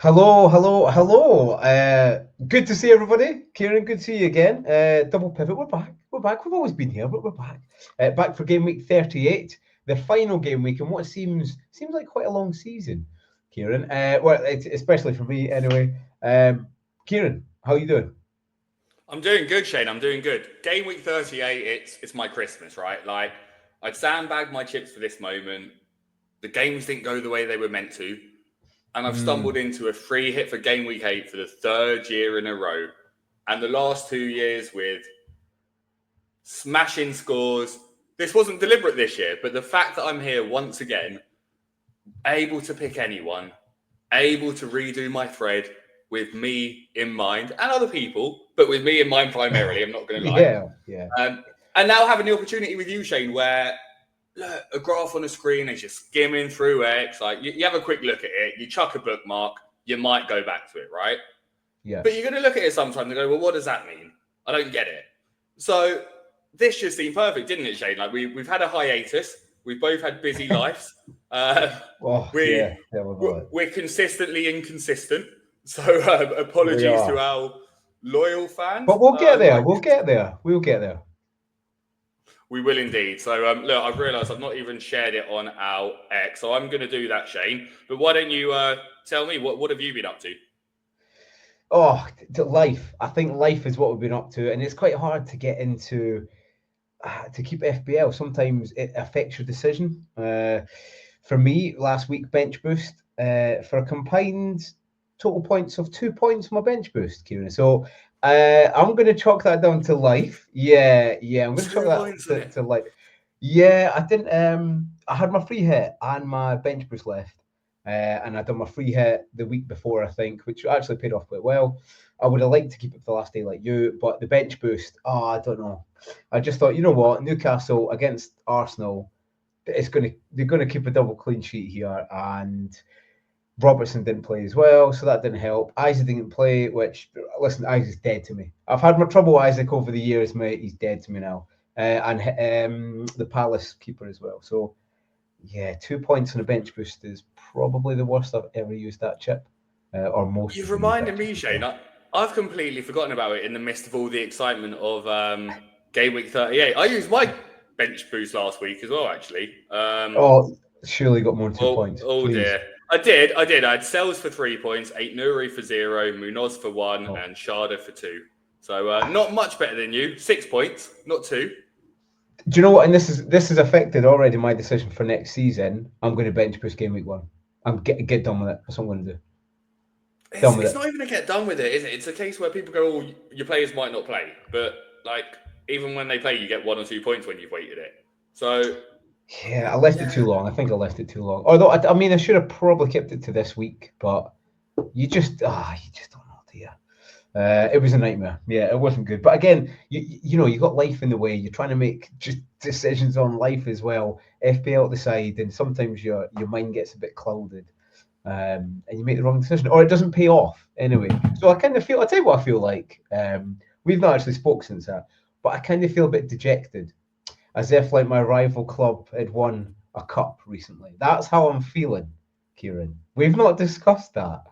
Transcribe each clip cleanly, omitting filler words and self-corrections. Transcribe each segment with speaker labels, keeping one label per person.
Speaker 1: Hello, hello, hello. Good to see everybody. Kieran, good to see you again. Double pivot, we're back. We're back. We've always been here, but we're back. Back for game week 38, the final game week, and what seems like quite a long season, Kieran. Especially for me anyway. Kieran, how you doing?
Speaker 2: I'm doing good, Shane. I'm doing good. Game week 38, it's my Christmas, right? Like, I'd sandbagged my chips for this moment. The games didn't go the way they were meant to. And I've stumbled into a free hit for game week 8 for the third year in a row. And the last 2 years with smashing scores. This wasn't deliberate this year, but the fact that I'm here once again, able to pick anyone, able to redo my thread with me in mind and other people, but with me in mind primarily, I'm not going to lie.
Speaker 1: Yeah.
Speaker 2: And now having the opportunity with you, Shane, where look, a graph on the screen is just skimming through X. Like you have a quick look at it, you chuck a bookmark, you might go back to it, right?
Speaker 1: Yeah.
Speaker 2: But you're going to look at it sometimes and go, well, what does that mean? I don't get it. So this just seemed perfect, didn't it, Shane? Like we've had a hiatus. We've both had busy lives. We're consistently inconsistent. So apologies to our loyal fans.
Speaker 1: But we'll get there. We'll get there. We'll get there.
Speaker 2: We will indeed. So look, I've realised I've not even shared it on our X, so I'm going to do that, Shane. But why don't you tell me what have you been up to?
Speaker 1: Oh, life. I think life is what we've been up to, and it's quite hard to get into to keep FBL. Sometimes it affects your decision. For me, last week bench boost for a combined total points of 2 points on my bench boost, Kieran. So I'm going to chalk that down to life. Yeah, I'm going to chalk that to life. Yeah, I didn't. I had my free hit and my bench boost left. And I'd done my free hit the week before, I think, which actually paid off quite well. I would have liked to keep it for the last day like you, but the bench boost, I don't know. I just thought, you know what, Newcastle against Arsenal, they're gonna keep a double clean sheet here, and Robertson didn't play as well, so that didn't help. Isaac didn't play, which listen, Isaac's dead to me. I've had my trouble with Isaac over the years, mate. He's dead to me now. And the Palace keeper as well. So yeah, 2 points on a bench boost is probably the worst I've ever used that chip, or most.
Speaker 2: You've reminded me, Shane. I've completely forgotten about it in the midst of all the excitement of game week 38. I used my bench boost last week as well, actually.
Speaker 1: Surely got more than 2 points.
Speaker 2: Oh
Speaker 1: Please.
Speaker 2: dear. I did. I had Sells for 3 points, 8 Nuri for 0, Munoz for 1, and Sharda for 2. So not much better than you. 6 points, not 2.
Speaker 1: Do you know what? And this has affected already my decision for next season. I'm going to bench boost game week 1. I'm get done with it. That's what I'm going to do.
Speaker 2: It's not even to get done with it, is it? It's a case where people go, "Oh, your players might not play," but like even when they play, you get 1 or 2 points when you've waited it. So
Speaker 1: yeah, I left it too long. I think I left it too long. Although I mean, I should have probably kept it to this week, but you just don't know, do you? It was a nightmare. Yeah, it wasn't good. But again, you know, you got life in the way. You're trying to make just decisions on life as well. FPL at the side, and sometimes your mind gets a bit clouded, and you make the wrong decision, or it doesn't pay off anyway. So I kind of feel. I'll tell you what I feel like. We've not actually spoke since that, but I kind of feel a bit dejected, as if like my rival club had won a cup recently. That's how I'm feeling, Kieran. We've not discussed that.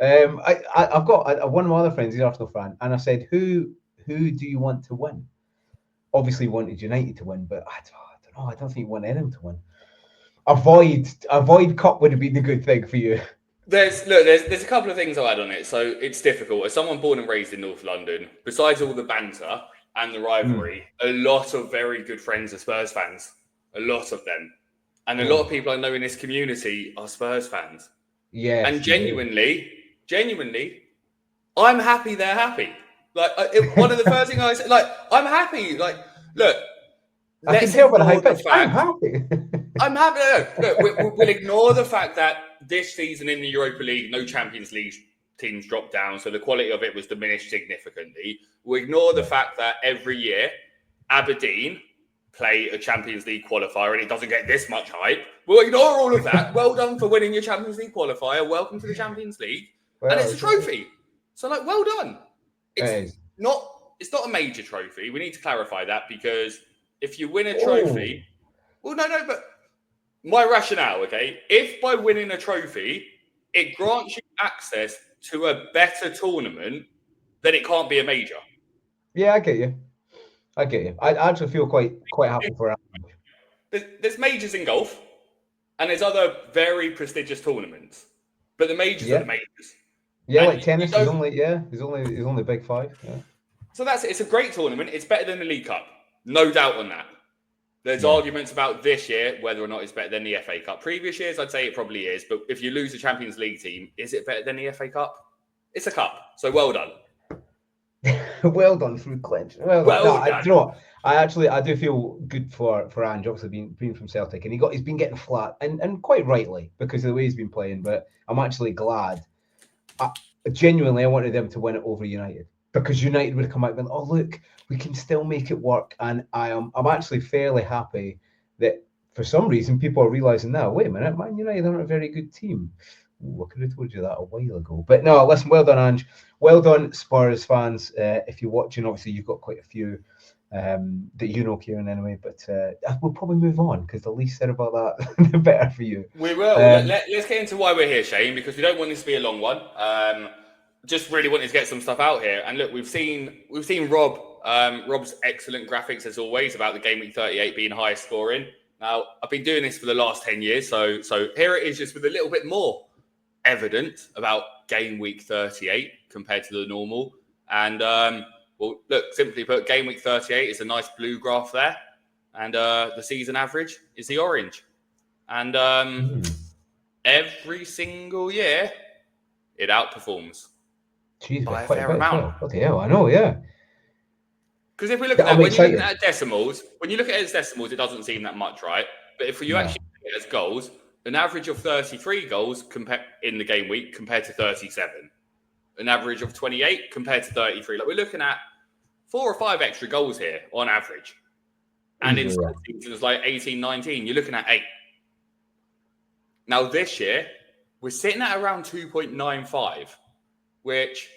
Speaker 1: I've got one of my other friends, he's an Arsenal fan, and I said, "Who do you want to win?" Obviously, wanted United to win, but I don't know. I don't think you want anyone to win. Avoid cup would have been the good thing for you.
Speaker 2: there's a couple of things I'll add on it. So it's difficult as someone born and raised in North London. Besides all the banter and the rivalry, a lot of very good friends are Spurs fans. A lot of them, and a lot of people I know in this community are Spurs fans.
Speaker 1: Yeah,
Speaker 2: and genuinely, I'm happy they're happy. Like one of the first things I said, like I'm happy. Like look,
Speaker 1: I can tell by the high pitch. I'm happy.
Speaker 2: I'm happy. Look, we'll ignore the fact that this season in the Europa League, no Champions League teams dropped down, so the quality of it was diminished significantly. We'll ignore the fact that every year Aberdeen play a Champions League qualifier and it doesn't get this much hype. We'll ignore all of that. Well done for winning your Champions League qualifier. Welcome to the Champions League. And it's a trophy. So, like, well done. It's not a major trophy. We need to clarify that because if you win a trophy... Well, no, but my rationale, okay? If by winning a trophy, it grants you access to a better tournament, then it can't be a major.
Speaker 1: Yeah, I get you. I actually feel quite happy for that.
Speaker 2: There's majors in golf, and there's other very prestigious tournaments, but the majors are the majors.
Speaker 1: Yeah,
Speaker 2: and
Speaker 1: like tennis is only there's only Big Five. Yeah.
Speaker 2: So it's a great tournament. It's better than the League Cup, no doubt on that. There's arguments about this year whether or not it's better than the FA Cup. Previous years, I'd say it probably is, but if you lose the Champions League team, is it better than the FA Cup? It's a cup, so well done.
Speaker 1: Well done, Fruit Clench. Well done. Do you know what? I do feel good for Ange, obviously being from Celtic, and he's been getting flat, and quite rightly because of the way he's been playing. But I'm actually glad. Genuinely, I wanted them to win it over United because United would come out and, oh look, we can still make it work, and I'm actually fairly happy that for some reason people are realizing now. Wait a minute, Man United aren't a very good team. Ooh, I could have told you that a while ago. But no, listen, well done, Ange. Well done, Spurs fans. If you're watching, obviously you've got quite a few that you know, Kieran, anyway. But we'll probably move on because the least said about that, the better for you.
Speaker 2: We will. Let's get into why we're here, Shane, because we don't want this to be a long one. Just really wanted to get some stuff out here. And look, we've seen Rob. Rob's excellent graphics as always about the Game Week 38 being highest scoring. Now, I've been doing this for the last 10 years, so here it is, just with a little bit more evidence about Game Week 38 compared to the normal. And well, look, simply put, Game Week 38 is a nice blue graph there, and the season average is the orange. And every single year, it outperforms.
Speaker 1: Jeez,
Speaker 2: by a fair amount.
Speaker 1: Bloody hell, I know, yeah.
Speaker 2: Because if we look at that, when you look at decimals, it as decimals, it doesn't seem that much, right? But if you actually look at it as goals, an average of 33 goals in the game week compared to 37. An average of 28 compared to 33. Like, we're looking at 4 or 5 extra goals here on average. And in some seasons like 18, 19, you're looking at 8. Now this year, we're sitting at around 2.95, which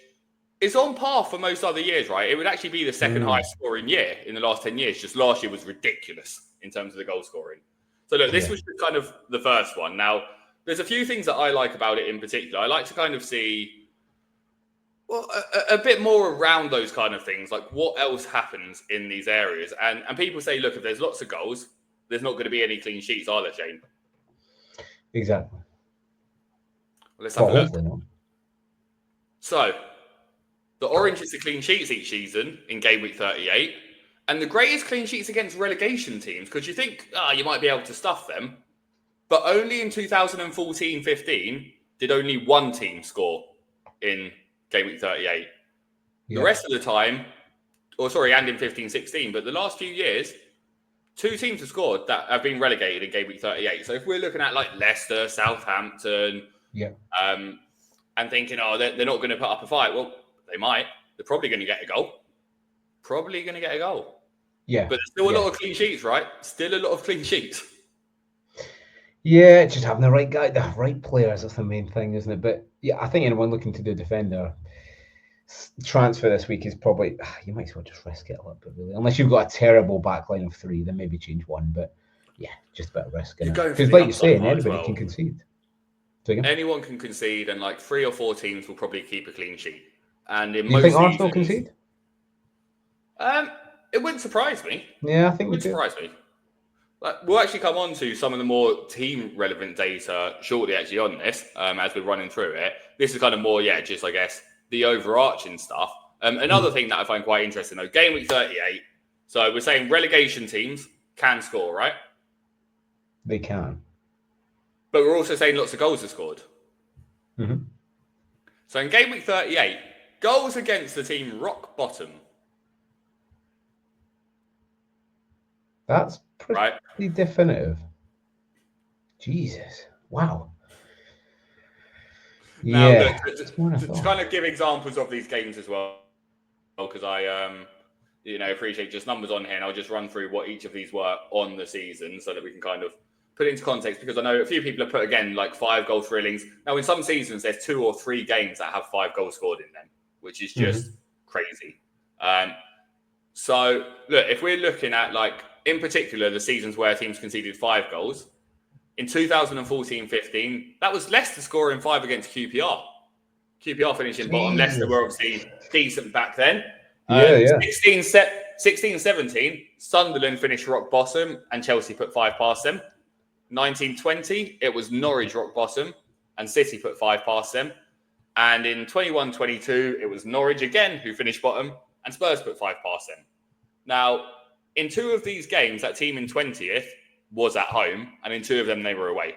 Speaker 2: is on par for most other years, right? It would actually be the second highest scoring year in the last 10 years. Just last year was ridiculous in terms of the goal scoring. So look, this was just kind of the first one. Now, there's a few things that I like about it in particular. I like to kind of see a bit more around those kind of things, like what else happens in these areas. And people say, look, if there's lots of goals, there's not going to be any clean sheets, are there, Shane?
Speaker 1: Exactly.
Speaker 2: Well, let's have a look. So, the orange is the clean sheets each season in Game Week 38. And the greatest clean sheets against relegation teams, because you think, you might be able to stuff them. But only in 2014-15 did only one team score in Game Week 38. The rest of the time, and in 15-16, but the last few years, 2 teams have scored that have been relegated in Game Week 38. So if we're looking at like Leicester, Southampton, and thinking, they're not going to put up a fight. Well, they might. They're probably going to get a goal. Yeah. But there's still a lot of clean sheets, right? Still a lot of clean sheets.
Speaker 1: Yeah, just having the right guy, the right players, that's the main thing, isn't it? But yeah, I think anyone looking to do defender transfer this week is probably, you might as well just risk it a little bit, really. Unless you've got a terrible backline of 3, then maybe change one. But yeah, just a bit of risk. Because like you're saying, anybody can concede.
Speaker 2: Anyone can concede, and like 3 or 4 teams will probably keep a clean sheet. And in
Speaker 1: do you think Arsenal concede?
Speaker 2: It wouldn't surprise me.
Speaker 1: Yeah, I think
Speaker 2: it would surprise me. We'll actually come on to some of the more team-relevant data shortly, actually, on this, as we're running through it. This is kind of more, just, I guess, the overarching stuff. Another thing that I find quite interesting, though, Game Week 38. So we're saying relegation teams can score, right?
Speaker 1: They can.
Speaker 2: But we're also saying lots of goals are scored.
Speaker 1: Mm-hmm.
Speaker 2: So in Game Week 38, goals against the team rock bottom.
Speaker 1: That's pretty definitive. Jesus. Wow.
Speaker 2: Now, to kind of give examples of these games as well, because I appreciate just numbers on here, and I'll just run through what each of these were on the season so that we can kind of put it into context, because I know a few people have put, again, like 5 goal thrillings. Now, in some seasons, there's 2 or 3 games that have 5 goals scored in them, which is just crazy. So, look, if we're looking at, like, in particular, the seasons where teams conceded 5 goals, In 2014-15, that was Leicester scoring 5 against QPR. QPR finishing bottom. Leicester were obviously decent back then.
Speaker 1: Yeah.
Speaker 2: 16-17, Sunderland finished rock bottom and Chelsea put 5 past them. 1920, it was Norwich rock bottom and City put 5 past them. And in 21-22, it was Norwich again who finished bottom and Spurs put 5 past them. Now, in 2 of these games, that team in 20th was at home, and in 2 of them, they were away.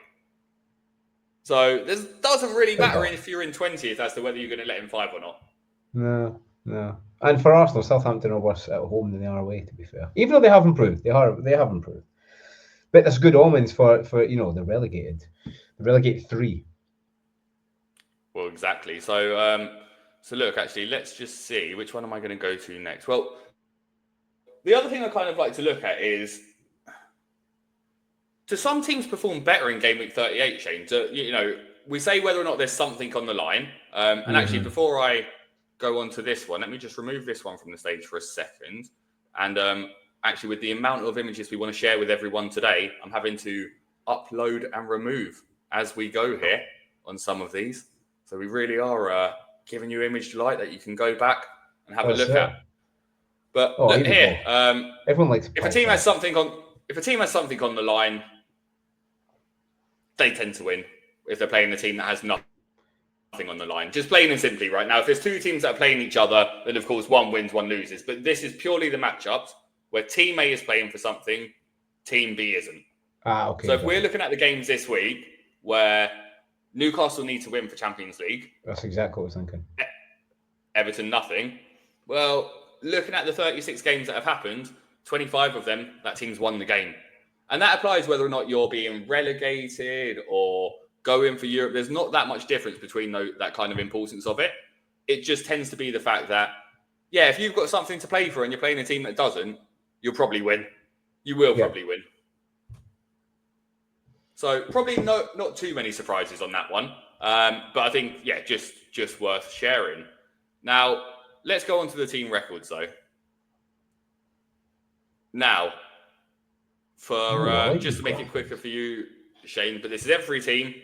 Speaker 2: So this doesn't really matter if you're in 20th as to whether you're going to let in 5 or not.
Speaker 1: No. And for Arsenal, Southampton are worse at home than they are away, to be fair. Even though they have improved. They have improved. But there's good omens for the relegated. The relegated 3.
Speaker 2: Well, exactly. So look, actually, let's just see. Which one am I going to go to next? Well, the other thing I kind of like to look at is, do some teams perform better in game week 38, Shane? We say whether or not there's something on the line. And actually, before I go on to this one, let me just remove this one from the stage for a second. And actually, with the amount of images we want to share with everyone today, I'm having to upload and remove as we go here on some of these. So we really are giving you image delight that you can go back and have a look at. But look here,
Speaker 1: everyone likes.
Speaker 2: If a team has something on the line, they tend to win if they're playing a team that has nothing on the line. Just plain and simply, right now, if there's 2 teams that are playing each other, then of course one wins, one loses. But this is purely the matchups where Team A is playing for something, Team B isn't.
Speaker 1: Okay.
Speaker 2: So if we're looking at the games this week where Newcastle need to win for Champions League,
Speaker 1: that's exactly what I was thinking.
Speaker 2: Everton nothing. Well, looking at the 36 games that have happened, 25 of them, that team's won the game. And that applies whether or not you're being relegated or going for Europe. There's not that much difference between that kind of importance of it. It just tends to be the fact that, if you've got something to play for and you're playing a team that doesn't, you'll probably win. You will probably win. So probably not too many surprises on that one. But I think, just worth sharing. Now, let's go on to the team records, though. Now, just to make it quicker for you, Shane, but this is every team.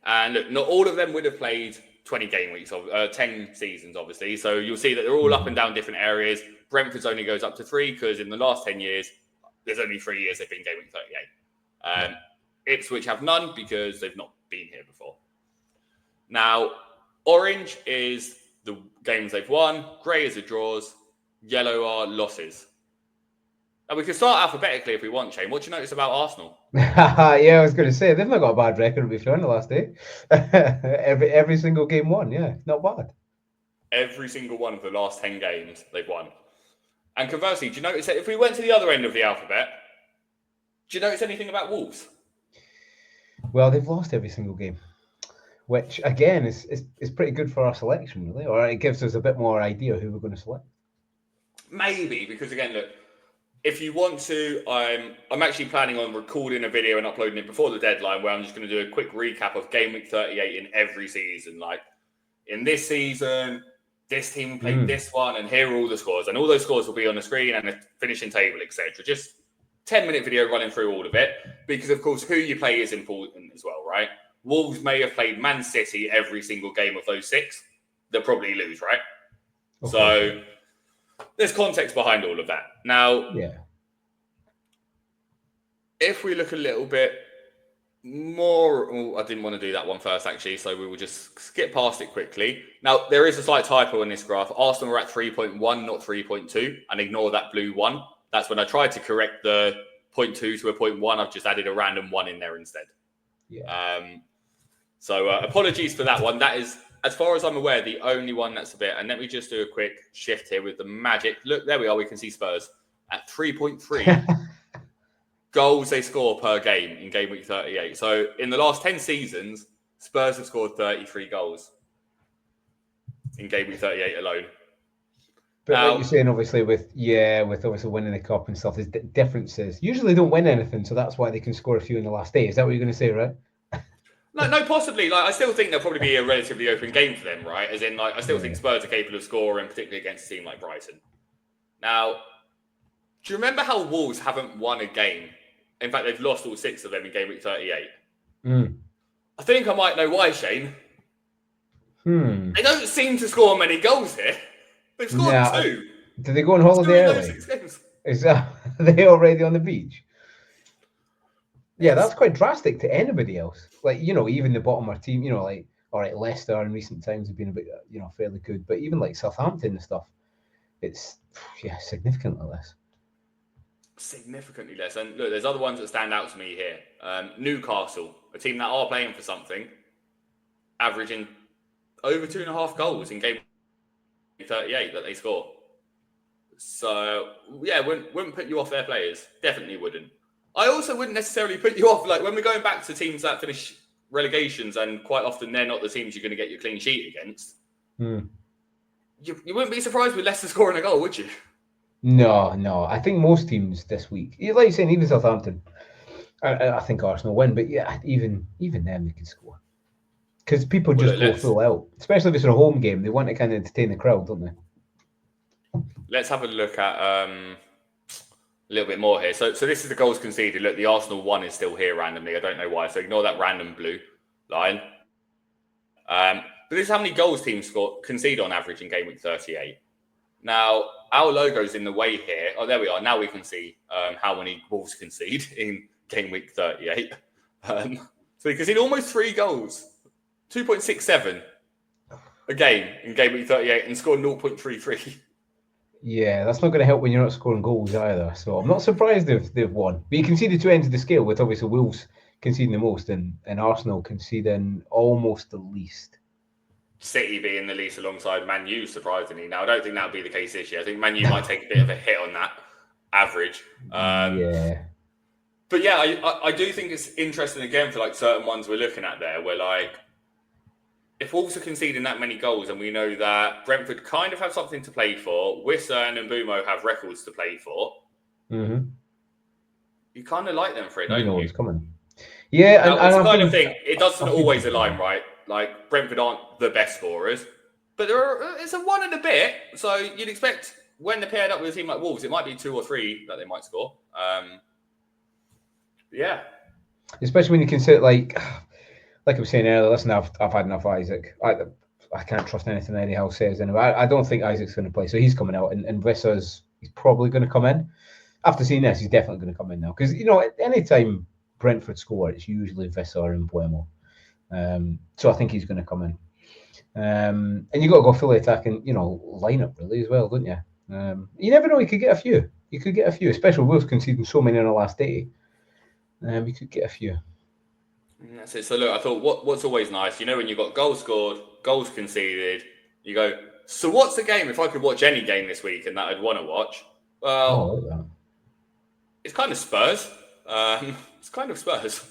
Speaker 2: And look, not all of them would have played 20 game weeks, 10 seasons, obviously. So you'll see that they're all up and down different areas. Brentford's only goes up to 3 because in the last 10 years, there's only 3 years they've been game week 38. Ipswich have none because they've not been here before. Now, orange is the games they've won. Grey is the draws. Yellow are losses. Now, we can start alphabetically if we want, Shane. What do you notice about Arsenal?
Speaker 1: I was going to say, they've not got a bad record, to be fair, in the last day. every single game won, not bad.
Speaker 2: Every single one of the last 10 games, they've won. And conversely, do you notice that if we went to the other end of the alphabet, do you notice anything about Wolves?
Speaker 1: Well, they've lost every single game, which, again, is pretty good for our selection, really. Or it gives us a bit more idea who we're going to select.
Speaker 2: Maybe, because, again, look, if you want to, I'm actually planning on recording a video and uploading it before the deadline where I'm just going to do a quick recap of game week 38 in every season. Like, in this season, this team played this one, and here are all the scores. And all those scores will be on the screen and a finishing table, etc. Just 10-minute video running through all of it. Because, of course, who you play is important as well, right? Wolves may have played Man City every single game of those 6. They'll probably lose, right? Okay. So there's context behind all of that. Now, if we look a little bit more, I didn't want to do that one first, actually, so we will just skip past it quickly. Now, there is a slight typo in this graph. Arsenal are at 3.1, not 3.2, and ignore that blue 1. That's when I tried to correct the 0.2 to a 0.1. I've just added a random 1 in there instead. So apologies for that one. That is, as far as I'm aware, the only one that's a bit. And let me just do a quick shift here with the magic. Look, there we are. We can see Spurs at 3.3 goals they score per game in game week 38. So in the last 10 seasons, Spurs have scored 33 goals in game week 38 alone.
Speaker 1: But now, like you're saying, obviously, with obviously winning the cup and stuff, there's differences. Usually they don't win anything, so that's why they can score a few in the last day. Is that what you're going to say, right?
Speaker 2: No, possibly. Like, I still think there'll probably be a relatively open game for them, right? As in, like, I still think Spurs are capable of scoring, particularly against a team like Brighton. Now, do you remember how Wolves haven't won a game? In fact, they've lost all 6 of them in game week 38. I think I might know why, Shane.
Speaker 1: They
Speaker 2: don't seem to score many goals here. They've scored 2.
Speaker 1: Do they go on holiday early?
Speaker 2: 6 games.
Speaker 1: Are they already on the beach? Yeah, that's quite drastic to anybody else. Like, even the bottom of our team, like, all right, Leicester in recent times have been a bit, fairly good. But even like Southampton and stuff, it's, significantly less.
Speaker 2: Significantly less. And look, there's other ones that stand out to me here. Newcastle, a team that are playing for something, averaging over 2.5 goals in game 38 that they score. So, yeah, wouldn't put you off their players. Definitely wouldn't. I also wouldn't necessarily put you off, like, when we're going back to teams that finish relegations, and quite often they're not the teams you're going to get your clean sheet against. You wouldn't be surprised with Leicester scoring a goal, would you?
Speaker 1: No. I think most teams this week, like you're saying, even Southampton, I think Arsenal win, but yeah, even them they can score. Because people just go full out, especially if it's a home game. They want to kind of entertain the crowd, don't they?
Speaker 2: Let's have a look at a little bit more here. So this is the goals conceded. Look, the Arsenal one is still here randomly. I don't know why. So ignore that random blue line. But this is how many goals teams concede on average in game week 38. Now, our logo's in the way here. Oh, there we are. Now we can see how many Wolves concede in game week 38. So we concede almost 3 goals. 2.67 a game in game week 38 and scored 0.33.
Speaker 1: Yeah, that's not going to help when you're not scoring goals either. So I'm not surprised they've won. But you can see the two ends of the scale, with obviously Wolves conceding the most and Arsenal conceding almost the least.
Speaker 2: City being the least alongside Man U, surprisingly. Now, I don't think that would be the case this year. I think Man U might take a bit of a hit on that average.
Speaker 1: Yeah.
Speaker 2: But yeah, I do think it's interesting again for like certain ones we're looking at there, where like, if Wolves are conceding that many goals, and we know that Brentford kind of have something to play for, Wissern and Mbumo have records to play for, you kind of like them for it, don't you?
Speaker 1: You know what's coming. Yeah,
Speaker 2: now, and it's the kind of thing, it doesn't always align, right? Like, Brentford aren't the best scorers, but it's a 1 and a bit, so you'd expect when they're paired up with a team like Wolves, it might be 2 or 3 that they might score. Yeah.
Speaker 1: Especially when you consider, like I was saying earlier, listen, I've had enough Isaac. I can't trust anything Eddie Howe says anyway. I don't think Isaac's going to play, so he's coming out, and Visser's he's probably going to come in. After seeing this, he's definitely going to come in now, because any time Brentford score, it's usually Visser and Buemo. So I think he's going to come in. And you got to go fully attacking, lineup really as well, don't you? You never know. You could get a few. You could get a few, especially Wolves conceding so many in the last day. We could get a few.
Speaker 2: That's it. So look, I thought what's always nice, when you've got goals scored, goals conceded, you go, so what's the game if I could watch any game this week and that I'd want to watch? Well, it's kind of Spurs. It's kind of Spurs.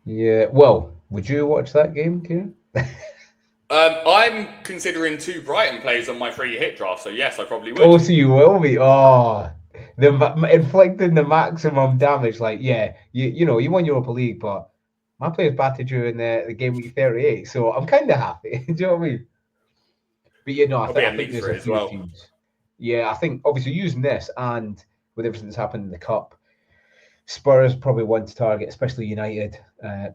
Speaker 1: Yeah. Well, would you watch that game, Kieran?
Speaker 2: I'm considering 2 Brighton players on my free hit draft, so yes, I probably would.
Speaker 1: Oh, so you will be. Oh, inflicting the maximum damage. Like, yeah, you won Europa League, but my players battered you in the game week 38, so I'm kind of happy. Do you know what I mean? But I think there's a few teams. Yeah, I think obviously using this and with everything that's happened in the cup, Spurs probably one to target, especially United,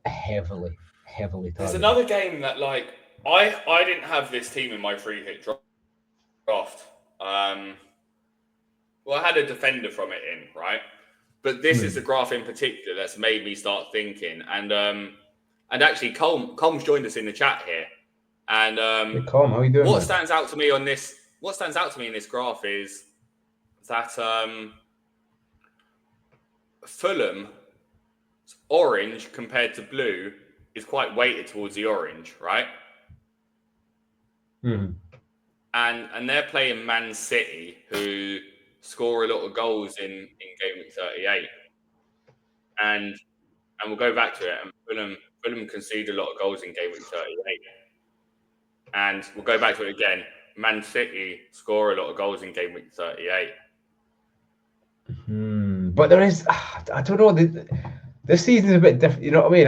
Speaker 1: heavily targeted.
Speaker 2: There's another game that, like, I didn't have this team in my free hit draft. Well, I had a defender from it in, right? But this is the graph in particular that's made me start thinking. And actually, Colm's joined us in the chat here. And
Speaker 1: hey, Colm, how are you doing?
Speaker 2: What stands out to me in this graph is that Fulham's orange compared to blue is quite weighted towards the orange, right?
Speaker 1: Mm-hmm.
Speaker 2: And they're playing Man City, who score a lot of goals in game week 38. And we'll go back to it. And Fulham concede a lot of goals in game week 38. And we'll go back to it again. Man City score a lot of goals in game week 38.
Speaker 1: But there is, I don't know. This season's a bit different. You know what I mean?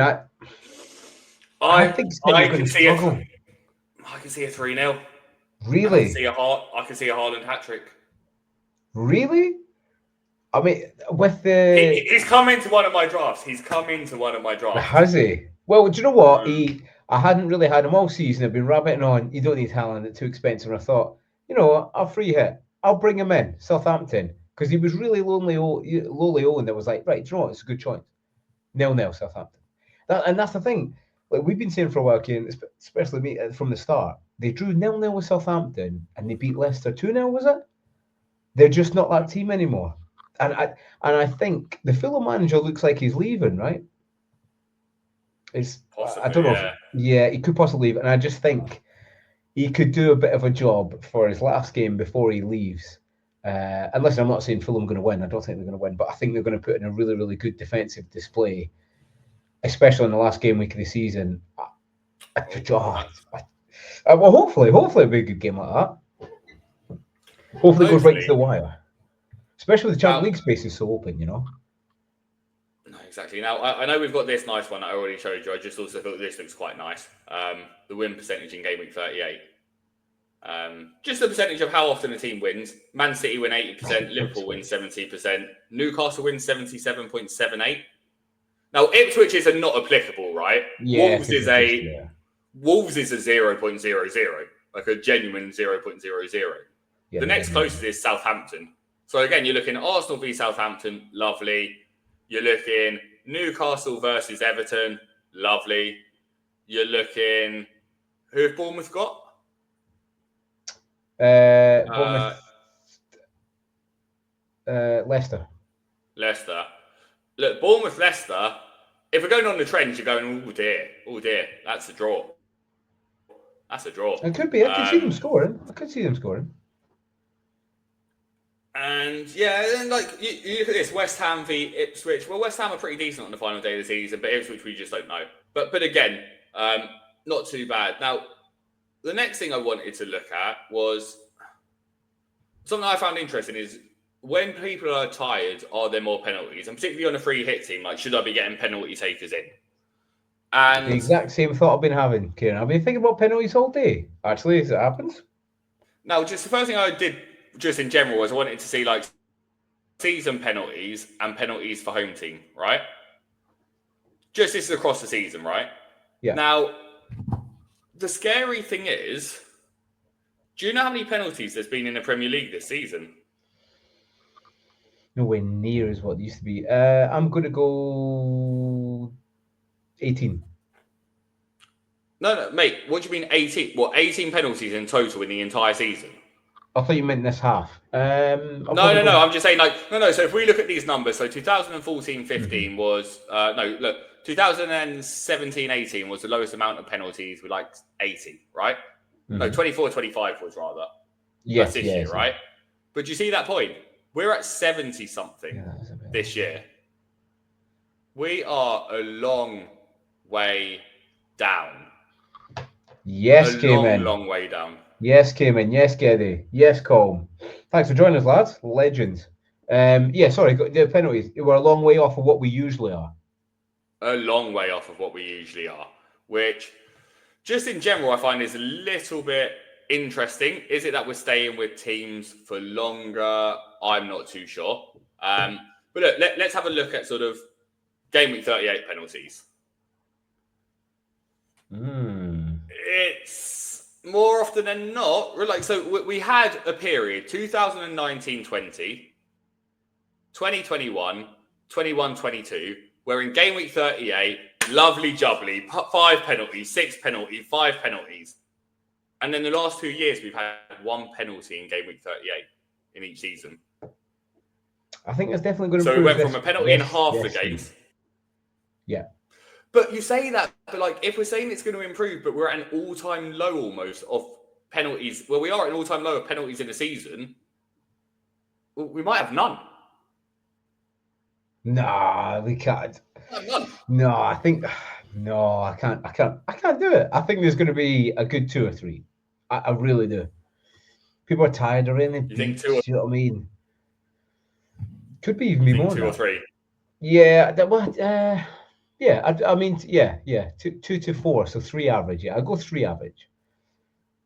Speaker 1: I think
Speaker 2: I can see a 3-0.
Speaker 1: Really?
Speaker 2: I can see a Haaland hat trick.
Speaker 1: Really? I mean, with the
Speaker 2: He's come into one of my drafts.
Speaker 1: has he? Well, do you know what? I hadn't really had him all season. I've been rabbiting on. You don't need Haaland; it's too expensive. And I thought, you know what? I'll free hit. I'll bring him in, Southampton, because he was really lowly owned. That was like, right, do you know what? It's a good choice. 0-0 Southampton. And that's the thing. Like we've been saying for a while, Kieran, especially me from the start. They drew 0-0 with Southampton and they beat Leicester 2-0, was it? They're just not that team anymore. And I think the Fulham manager looks like he's leaving, right? It's possibly, I don't know. Yeah, he could possibly leave. And I just think he could do a bit of a job for his last game before he leaves. And listen, I'm not saying Fulham are going to win. I don't think they're going to win, but I think they're going to put in a really, really good defensive display, especially in the last game week of the season. Well, hopefully it'll be a good game like that. Hopefully it goes right to the wire. Especially with the Champions League space is so open, you know.
Speaker 2: No, exactly. Now, I know we've got this nice one that I already showed you. I just also thought this looks quite nice. The win percentage in game week 38. Just the percentage of how often a team wins. Man City win 80%, Liverpool win 70%, Newcastle win 77.78. Now, Ipswich's are not applicable, right?
Speaker 1: Yeah,
Speaker 2: Wolves is a 0.00, like a genuine 0.00. Yeah, the next closest is Southampton. So again, you're looking at Arsenal v Southampton, lovely. You're looking Newcastle versus Everton, lovely. You're looking, who have Bournemouth got?
Speaker 1: Bournemouth, Leicester.
Speaker 2: Look, Bournemouth, Leicester. If we're going on the trends, you're going, oh dear, that's a draw.
Speaker 1: It could be. I could see them scoring.
Speaker 2: And yeah, and like you look at this, West Ham v Ipswich. Well, West Ham are pretty decent on the final day of the season, but Ipswich we just don't know. But again, not too bad. Now, the next thing I wanted to look at was something I found interesting is when people are tired, are there more penalties? And particularly on a free hit team, like should I be getting penalty takers in? And
Speaker 1: the exact same thought I've been having, Kieran. I've been thinking about penalties all day. Actually, as it happens.
Speaker 2: Now, just the first thing I did, just in general, was I wanted to see like season penalties and penalties for home team, right? Just this is across the season, right?
Speaker 1: Yeah.
Speaker 2: Now, the scary thing is, do you know how many penalties there's been in the Premier League this season?
Speaker 1: Nowhere near as what it used to be. I'm going to go 18.
Speaker 2: No, mate. What do you mean 18? What, 18 penalties in total in the entire season?
Speaker 1: I thought you meant this half.
Speaker 2: No. I'm just saying, like, no. So if we look at these numbers, so 2014-15 was 2017-18 was the lowest amount of penalties with like 80, right? Mm-hmm. No, 24-25 was rather.
Speaker 1: Yes,
Speaker 2: this year, right? But do you see that point? We're at 70 something this year. We are a long way down.
Speaker 1: Yes, Cayman.
Speaker 2: Long way down.
Speaker 1: Yes, Cayman. Yes, Geddy. Yes, Colm. Thanks for joining us, lads. Legends. The penalties. We're a long way off of what we usually are.
Speaker 2: A long way off of what we usually are, which just in general I find is a little bit interesting. Is it that we're staying with teams for longer? I'm not too sure. But look, let's have a look at sort of game week 38 penalties. It's more often than not, like, so we had a period 2019-20, 2021, 21-22, where in game week 38, lovely jubbly, 5 penalties, 6 penalties, 5 penalties. And then the last 2 years, we've had 1 penalty in game week 38 in each season.
Speaker 1: I think it's definitely going to
Speaker 2: improve. So we went from a penalty in half the games.
Speaker 1: Yeah.
Speaker 2: But you say that, but like if we're saying it's going to improve, but we're at an all-time low almost of penalties. Well, we are at an all-time low of penalties in the season. Well, we might have none.
Speaker 1: Nah, we can't.
Speaker 2: None.
Speaker 1: No, I think no, I can't do it. I think there's going to be a good 2 or 3. I really do. People are tired of it.
Speaker 2: You think 2 or 3?
Speaker 1: You know what I mean? Could be even be more.
Speaker 2: 2 or 3.
Speaker 1: Yeah, I mean, 2 to 4, so 3 average. Yeah, I'll go 3 average.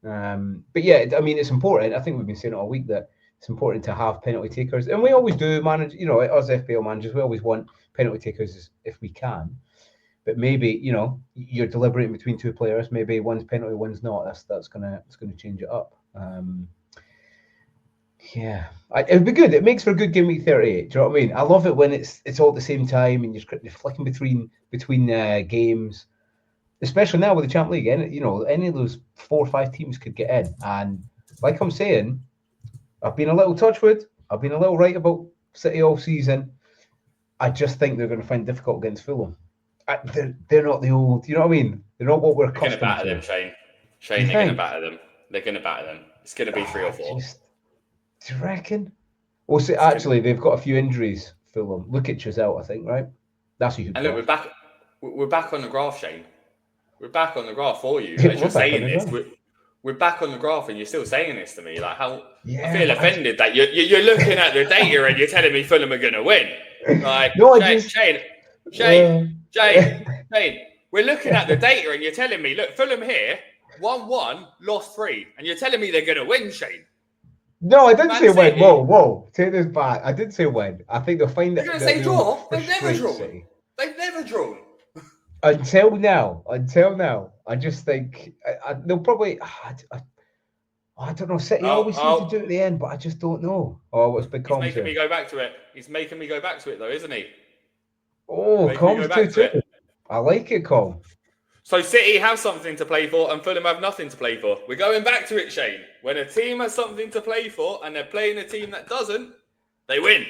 Speaker 1: But yeah, I mean, it's important. I think we've been saying it all week that it's important to have penalty takers, and we always do manage. You know, us FPL managers, we always want penalty takers if we can. But maybe, you know, you're deliberating between two players. Maybe one's penalty, one's not. That's gonna change it up. Yeah, it'd be good. It makes for a good game week 38. Do you know what I mean? I love it when it's all at the same time and you're flicking between games, especially now with the Champions League. And you know, any of those 4 or 5 teams could get in. And like I'm saying, I've been a little Touchwood. I've been a little right about City all season. I just think they're going to find it difficult against Fulham. They're not the old. You know what I mean? They're not what we're accustomed to.
Speaker 2: They're going to batter them, Shane. Shane, they're going to batter them. They're going to batter them. It's going to be 3 or 4.
Speaker 1: Do you reckon? Well, see, actually, they've got a few injuries. Fulham. Lukic is out, I think, right? That's who.
Speaker 2: And look, we're back on the graph, Shane. We're back on the graph for you. As you're saying this, we're back on the graph, and you're still saying this to me. Like how I feel offended that you're looking at the data and you're telling me Fulham are going to win. Like
Speaker 1: no,
Speaker 2: Shane, we're looking at the data and you're telling me, look, Fulham here 1-1, lost 3, and you're telling me they're going to win, Shane.
Speaker 1: No, I didn't say win. Whoa, take this back. I didn't say win. I think they'll find it.
Speaker 2: You're going to say draw? They've never drawn. They've never drawn.
Speaker 1: Until now, I just think they'll probably. I don't know. City always seem to do it at the end, but I just don't know. Oh, what's big Comms?
Speaker 2: He's making me go back to it. He's making me go back to it, though, isn't he?
Speaker 1: Oh, Comms too. I like it, Com.
Speaker 2: So City have something to play for and Fulham have nothing to play for. We're going back to it, Shane. When a team has something to play for and they're playing a team that doesn't, they win.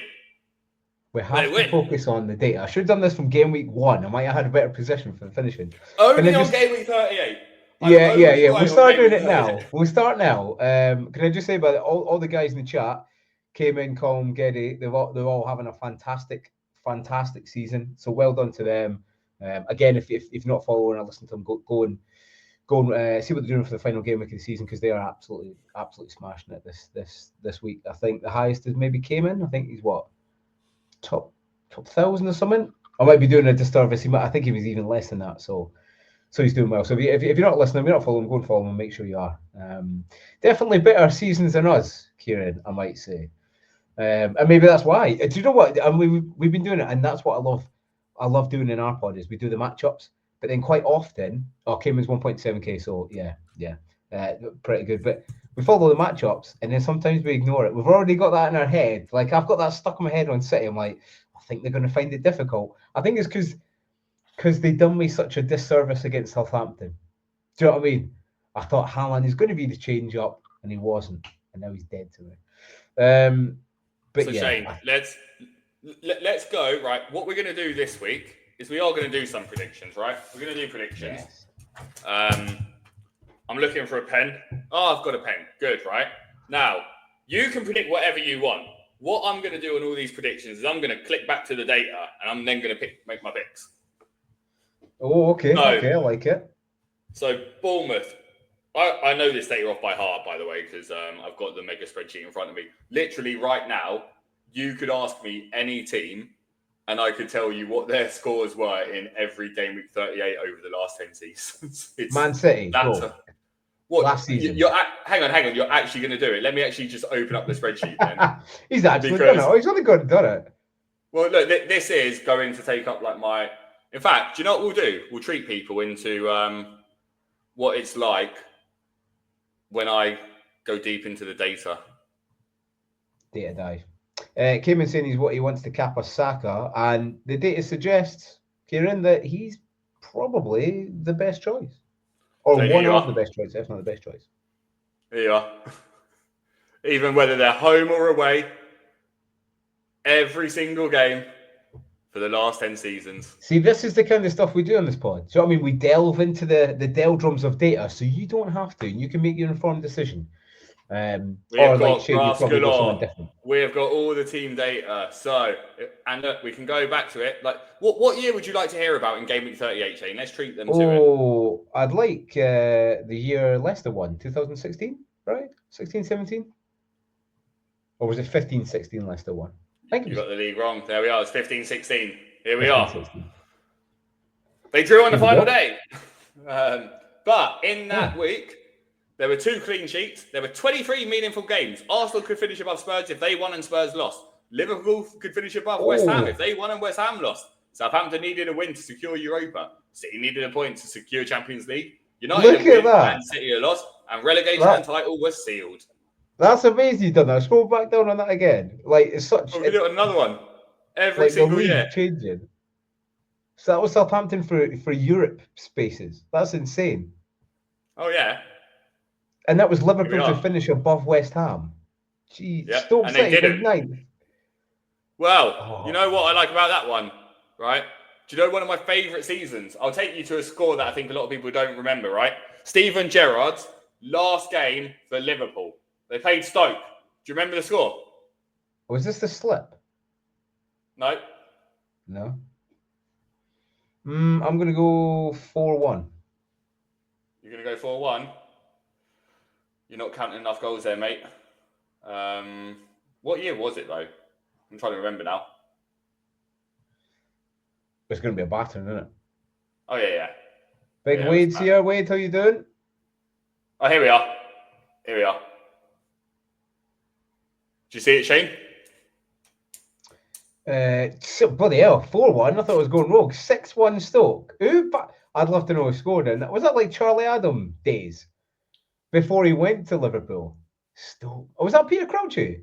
Speaker 1: We have to focus on the data. I should have done this from game week 1. I might have had a better position for the finishing.
Speaker 2: Only on game week 38.
Speaker 1: Yeah. We'll start doing it now. We'll start now. Can I just say about all the guys in the chat came in, Colm, Geddy, they're all having a fantastic season. So well done to them. Again, if you're not following or listening to them, go and see what they're doing for the final game week of the season, because they are absolutely smashing it this week. I think the highest is maybe Cayman. I think he's what, top 1,000 or something. I might be doing a disservice. I think he was even less than that. So he's doing well. So if you're not listening, if you're not following, go and follow him. Make sure you are. Definitely better seasons than us, Kieran, I might say. And maybe that's why. Do you know what? And we've been doing it, and that's what I love. I love doing in our pod is we do the matchups, but then quite often, Cayman's 1.7k, so yeah, pretty good. But we follow the matchups, and then sometimes we ignore it. We've already got that in our head. Like I've got that stuck in my head on City. I'm like, I think they're going to find it difficult. I think it's because they done me such a disservice against Southampton. Do you know what I mean? I thought Haaland is going to be the change up, and he wasn't, and now he's dead to me. But
Speaker 2: so
Speaker 1: yeah,
Speaker 2: Shane, let's go. Right, what we're going to do this week is we are going to do some predictions. Right, we're going to do predictions. Yes. I'm looking for a pen. Oh, I've got a pen. Good. Right now, you can predict whatever you want. What I'm going to do on all these predictions is I'm going to click back to the data, and I'm then going to make my picks.
Speaker 1: Oh, okay. Okay, I like it.
Speaker 2: So Bournemouth. I know this data off by heart, by the way, because I've got the mega spreadsheet in front of me. Literally right now, you could ask me any team, and I could tell you what their scores were in every game week 38 over the last 10 seasons.
Speaker 1: Man City.
Speaker 2: What
Speaker 1: last season?
Speaker 2: Hang on. You're actually going to do it. Let me actually just open up the spreadsheet then.
Speaker 1: He's actually done it. He's only got done it.
Speaker 2: Well, look, this is going to take up like my. In fact, do you know what we'll do? We'll treat people into what it's like when I go deep into the data.
Speaker 1: Data dive. Cayman saying he's what he wants to cap us Saka, and the data suggests, Kieran, that he's probably the best choice. Or so one of the best choices, if not the best choice.
Speaker 2: Here you are. Even whether they're home or away, every single game for the last 10 seasons.
Speaker 1: See, this is the kind of stuff we do on this pod. So I mean, we delve into the doldrums of data, so you don't have to, and you can make your informed decision.
Speaker 2: We have got all the team data. So, and look, we can go back to it. Like, what year would you like to hear about in game week 38, Shane? Let's treat them to it.
Speaker 1: Oh, I'd like the year Leicester won, 2016, right? 16, 17? Or was it 15, 16 Leicester won? I think
Speaker 2: you got the league wrong. There we are. It's 15, 16. Here we are. 16. They drew on the final day. But in that week, There were 2 clean sheets. There were 23 meaningful games. Arsenal could finish above Spurs if they won and Spurs lost. Liverpool could finish above West Ham if they won and West Ham lost. Southampton needed a win to secure Europa. City needed a point to secure Champions League. United a win and City a loss. And relegation and title was sealed.
Speaker 1: That's amazing you've done that. Scroll back down on that again. Like, it's such...
Speaker 2: We do another one. Every single year.
Speaker 1: Changing. So that was Southampton for Europe spaces. That's insane.
Speaker 2: Oh, yeah.
Speaker 1: And that was Liverpool to finish above West Ham. Gee,
Speaker 2: yep. And they didn't. Well, you know what I like about that one, right? Do you know one of my favourite seasons? I'll take you to a score that I think a lot of people don't remember, right? Steven Gerrard's last game for Liverpool. They played Stoke. Do you remember the score?
Speaker 1: Was this the slip?
Speaker 2: No.
Speaker 1: No. I'm going to go 4-1.
Speaker 2: You're going to go 4-1? You're not counting enough goals there, mate. What year was it, though? I'm trying to remember now.
Speaker 1: It's going to be a battering, isn't it?
Speaker 2: Oh, yeah.
Speaker 1: Big Wade's here. Wade, how you doing?
Speaker 2: Oh, here we are. Do you see it, Shane?
Speaker 1: Bloody hell, 4-1. I thought it was going rogue. 6-1 Stoke. I'd love to know who scored in that. Was that like Charlie Adam days? Before he went to Liverpool? Stoke. Oh, was that Peter Crouchy?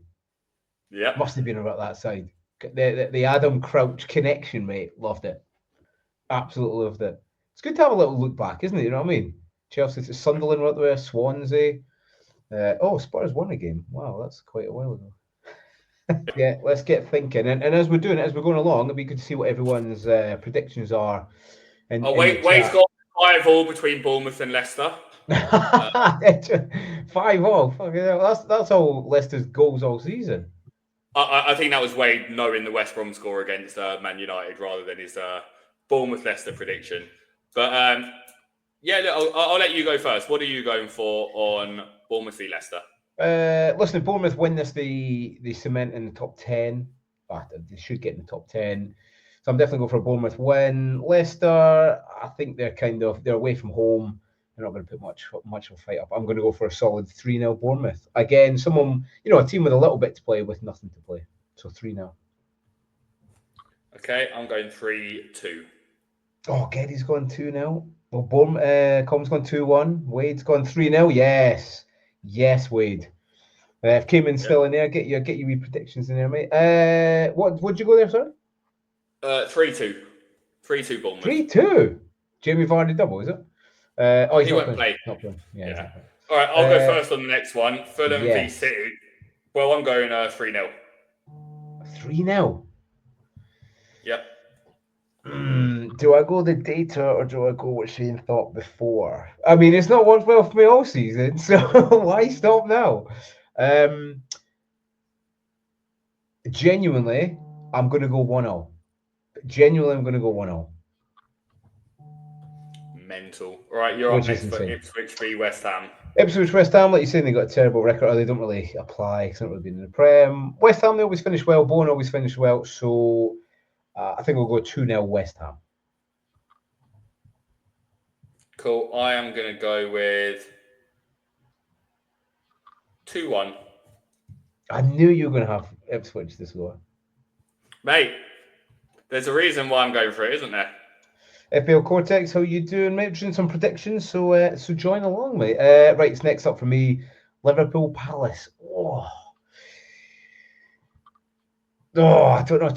Speaker 2: Yeah.
Speaker 1: Must have been about that side. The Adam Crouch connection, mate. Loved it. Absolutely loved it. It's good to have a little look back, isn't it? You know what I mean? Chelsea to Sunderland right there, Swansea. Spurs won a game. Wow, that's quite a while ago. Yeah, let's get thinking. And as we're doing it, as we're going along, it'd be good to see what everyone's predictions are.
Speaker 2: Wade's got 5-5 between Bournemouth and Leicester.
Speaker 1: 5-5. Fucking hell. That's all Leicester's goals all season.
Speaker 2: I think that was Wade knowing the West Brom score against Man United rather than his Bournemouth-Leicester prediction. But look, I'll let you go first. What are you going for on Bournemouth v Leicester?
Speaker 1: Listen, if Bournemouth win this, they cement in the top 10. They should get in the top 10. So I'm definitely going for a Bournemouth win. Leicester, I think they're away from home. They're not going to put much of a fight up. I'm going to go for a solid 3-0 Bournemouth. Again, a team with a little bit to play with nothing to play. So 3-0.
Speaker 2: Okay, I'm going 3-2.
Speaker 1: Oh, Geddy's gone 2-0. Well, Com's gone 2-1. Wade's gone 3-0. Yes, Wade. If Cayman's still in there, get your wee predictions in there, mate. What'd you go there, sir?
Speaker 2: 3-2. 3-2 Bournemouth.
Speaker 1: 3-2? Jamie Vardy double, is it?
Speaker 2: He won't play.
Speaker 1: Not playing. Yeah.
Speaker 2: All right, I'll go first on the next one. Fulham v City. Well, I'm going 3-0.
Speaker 1: 3-0?
Speaker 2: Yep.
Speaker 1: Do I go the data or do I go what Shane thought before? I mean, it's not worked well for me all season, so why stop now? Genuinely, I'm going to go 1-0. Genuinely, I'm going to go 1-0.
Speaker 2: Mental. All right, you're up next for Ipswich v West Ham.
Speaker 1: Ipswich, West Ham, like you're saying, they got a terrible record. They don't really apply because they've not really been in the Prem. West Ham, they always finish well. Bowen always finish well. So I think we'll go 2-0 West Ham.
Speaker 2: Cool. I am going to go with 2-1.
Speaker 1: I knew you were going to have Ipswich this low.
Speaker 2: Mate, there's a reason why I'm going for it, isn't there?
Speaker 1: FPL Cortex, how you doing, mate? Doing some predictions, so join along, mate. Right, it's next up for me, Liverpool Palace. Oh, I don't know.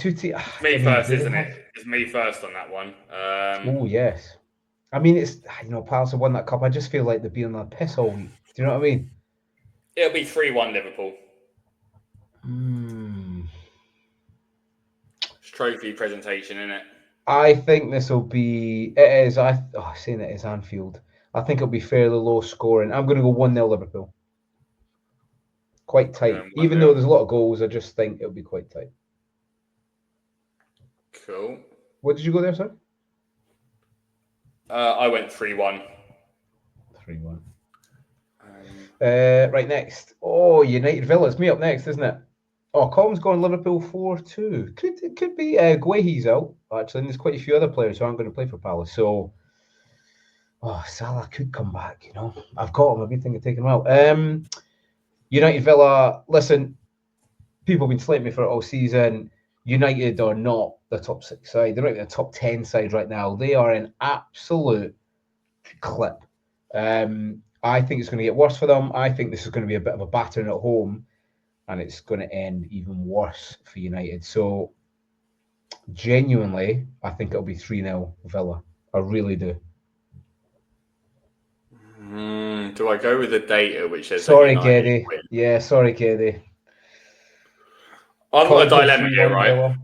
Speaker 2: Me first, isn't it? It's me first on that one.
Speaker 1: Oh yes. I mean, it's Palace have won that cup. I just feel like they're being on a piss all week. Do you know what I mean?
Speaker 2: It'll be 3-1 Liverpool. It's trophy presentation, isn't it?
Speaker 1: I think this will be. It is. Saying it is Anfield. I think it'll be fairly low scoring. I'm going to go 1-0 Liverpool. Quite tight. Even though there's a lot of goals, I just think it'll be quite tight.
Speaker 2: Cool.
Speaker 1: What did you go there, sir?
Speaker 2: I went 3-1.
Speaker 1: 3-1. Right, next. Oh, United Villa. It's me up next, isn't it? Oh, Colm's gone Liverpool 4-2. Could be Guehi's out, actually, and there's quite a few other players who aren't going to play for Palace. So Oh, Salah could come back, you know. I've got him. I've been thinking of taking him out. United Villa, listen, people have been slating me for it all season. United are not the top 6 side. They're not even the top 10 side right now. They are an absolute clip. I think it's going to get worse for them. I think this is going to be a bit of a battering at home, and it's going to end even worse for United. So, genuinely, I think it'll be 3-0 Villa. I really do.
Speaker 2: Do I go with the data which says that
Speaker 1: Sorry,
Speaker 2: United
Speaker 1: Geddy.
Speaker 2: win?
Speaker 1: Yeah, sorry, Geddy.
Speaker 2: I've got a
Speaker 1: Can't go
Speaker 2: dilemma here,
Speaker 1: 3-1
Speaker 2: right?
Speaker 1: Villa.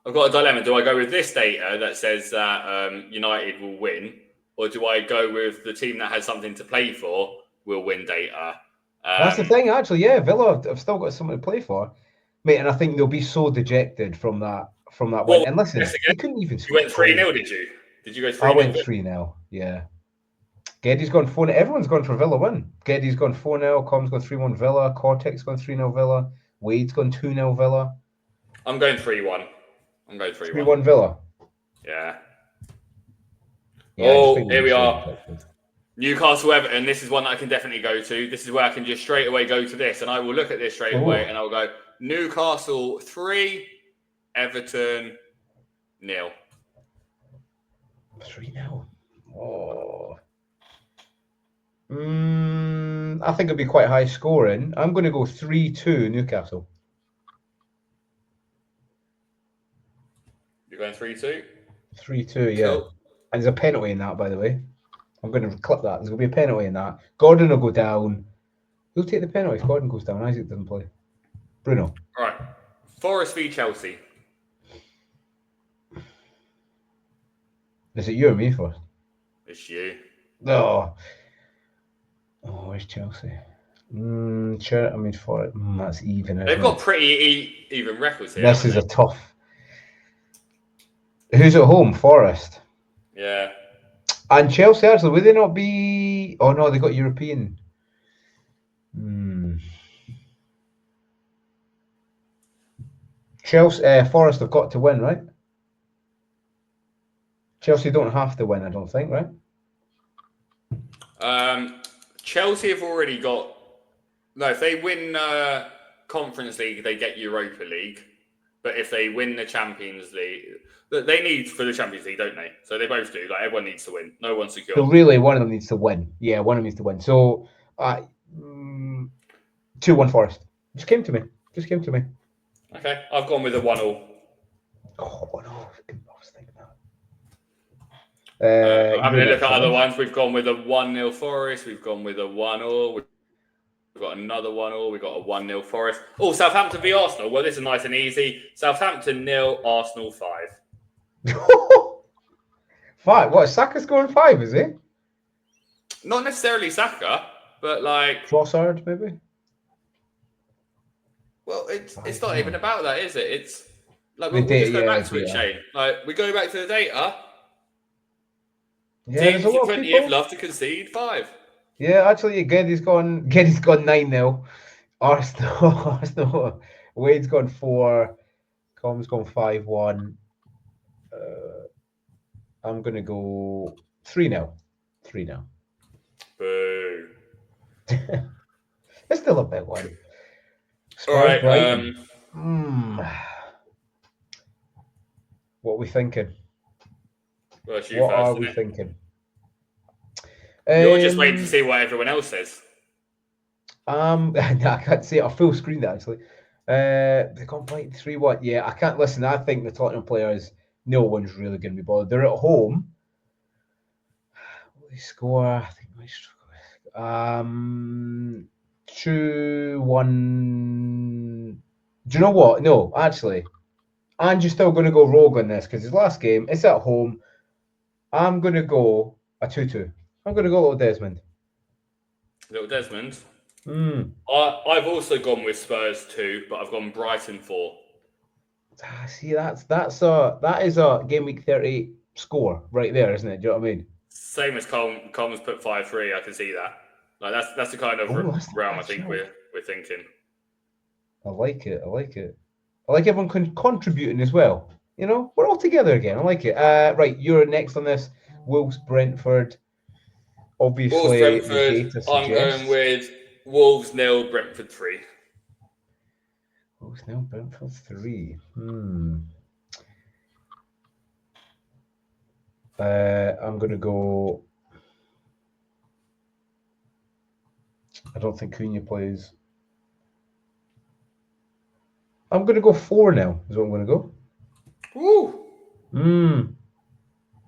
Speaker 2: I've got a dilemma. Do I go with this data that says that United will win, or do I go with the team that has something to play for will win data?
Speaker 1: That's the thing, actually. Yeah, Villa have still got something to play for, mate. And I think they'll be so dejected from that win.
Speaker 2: What
Speaker 1: And
Speaker 2: was
Speaker 1: listen,
Speaker 2: this
Speaker 1: they
Speaker 2: again?
Speaker 1: couldn't even
Speaker 2: You
Speaker 1: score a
Speaker 2: went
Speaker 1: goal.
Speaker 2: 3-0, did you? Did you go 3-0?
Speaker 1: I went 3-0. Yeah. Geddy's gone 4-0. Everyone's gone for Villa win. Geddy's gone 4-0. Com's gone 3-1 Villa. Cortex gone 3-0 Villa. Wade's gone 2-0 Villa.
Speaker 2: I'm going 3-1. I'm going 3-1.
Speaker 1: 3-1 Villa.
Speaker 2: Yeah.
Speaker 1: Yeah,
Speaker 2: Here we are. Newcastle Everton. This is one that I can definitely go to. This is where I can just straight away go to this, and I will look at this straight away, and I'll go Newcastle 3, Everton 0.
Speaker 1: 3-0. Oh. I think it'll be quite high scoring. I'm going to go 3-2 Newcastle.
Speaker 2: You're going 3-2?
Speaker 1: 3-2, yeah.
Speaker 2: Cool.
Speaker 1: And there's a penalty in that, by the way. I'm going to clip that. There's going to be a penalty in that. Gordon will go down. Who'll take the penalty if Gordon goes down? Isaac doesn't play. Bruno.
Speaker 2: All right. Forest v Chelsea.
Speaker 1: Is it you or me first?
Speaker 2: It's you.
Speaker 1: Oh, where's Chelsea? For it. That's even.
Speaker 2: They've got pretty even records here.
Speaker 1: This is a tough. Who's at home? Forest.
Speaker 2: Yeah.
Speaker 1: And Chelsea, actually, would they not be? Oh no, they got European. Chelsea, Forest have got to win, right? Chelsea don't have to win, I don't think, right?
Speaker 2: Chelsea have already got. No, if they win Conference League, they get Europa League. But if they win the Champions League, they need for the Champions League, don't they? So they both do. Like everyone needs to win. No one's secure.
Speaker 1: So really, one of them needs to win. Yeah, one of them needs to win. So, 2-1 Forest. Just came to me.
Speaker 2: Okay, I've gone with a 1-1.
Speaker 1: Oh, 1-0. I was thinking that.
Speaker 2: Having a look at other ones, we've gone with a 1-0 Forest. We've gone with a 1-0. We've got another 1-0. We've got a 1-0 Forest. Oh, Southampton v Arsenal. Well, this is nice and easy. Southampton 0, Arsenal 5.
Speaker 1: 5? What? Saka's scoring 5, is he?
Speaker 2: Not necessarily Saka, but like
Speaker 1: Trossard, maybe.
Speaker 2: Well, it's not even about that, is it? It's like we'll just go back to it, Shane. Like we go back to the data.
Speaker 1: Yeah,
Speaker 2: teams with plenty of love to concede 5.
Speaker 1: Yeah, actually, Geddy's gone 9-0. Arsenal. Wade's gone 4. Com's gone 5-1. I'm gonna go 3-0. 3-0.
Speaker 2: Boo.
Speaker 1: It's still a big one.
Speaker 2: All right.
Speaker 1: What are we thinking?
Speaker 2: Well,
Speaker 1: what are we thinking?
Speaker 2: You're just waiting to see what everyone else says.
Speaker 1: I can't see it. I full screened it, actually. They got right 3-1. Yeah, I can't listen. I think the Tottenham players, no one's really going to be bothered. They're at home. Will they score? I think they struggle. 2-1. Do you know what? No, actually, Andrew's still going to go rogue on this because his last game, it's at home. I'm going to go a 2-2. I'm going to go Little Desmond.
Speaker 2: Little Desmond? I've also gone with Spurs 2, but I've gone Brighton 4.
Speaker 1: See, that is a game week 38 score right there, isn't it? Do you know what I mean?
Speaker 2: Same as Colm's put 5-3. I can see that. Like that's the kind of realm I think we're thinking.
Speaker 1: I like it. I like everyone contributing as well. You know, we're all together again. I like it. Right, you're next on this. Wolves, Brentford. Obviously,
Speaker 2: Wolves,
Speaker 1: the
Speaker 2: Brentford.
Speaker 1: data
Speaker 2: I'm going
Speaker 1: suggests
Speaker 2: with Wolves 0, Brentford 3.
Speaker 1: Wolves 0, Brentford 3. I'm going to go. I don't think Cunha plays. I'm going to go 4-0 is what I'm going to go.
Speaker 2: Woo!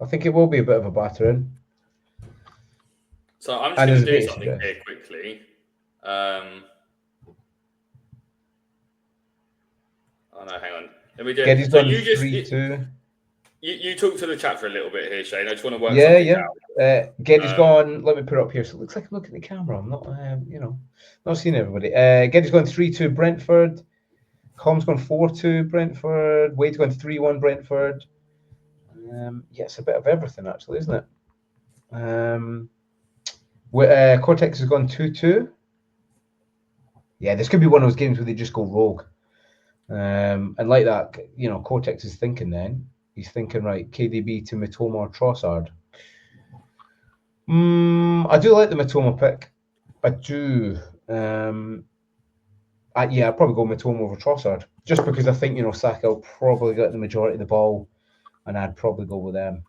Speaker 1: I think it will be a bit of a battering.
Speaker 2: So I'm just going to do something here quickly. Oh no, hang on. Let me do it. So you just
Speaker 1: 3-2.
Speaker 2: You talk to the chat for a little bit here, Shane. I just want to work
Speaker 1: something
Speaker 2: out.
Speaker 1: Geddy's gone. Let me put it up here. So it looks like I'm looking at the camera. I'm not, not seeing everybody. Geddy's gone 3-2 Brentford. Com's gone 4-2 Brentford. Wade's gone 3-1 Brentford. It's a bit of everything actually, isn't it? Cortex has gone 2-2. Yeah, this could be one of those games where they just go rogue. And like that, Cortex is thinking then. He's thinking, right, KDB to Mitoma or Trossard. I do like the Mitoma pick. I do. I'd probably go Mitoma over Trossard. Just because I think, Saka will probably get the majority of the ball. And I'd probably go with them.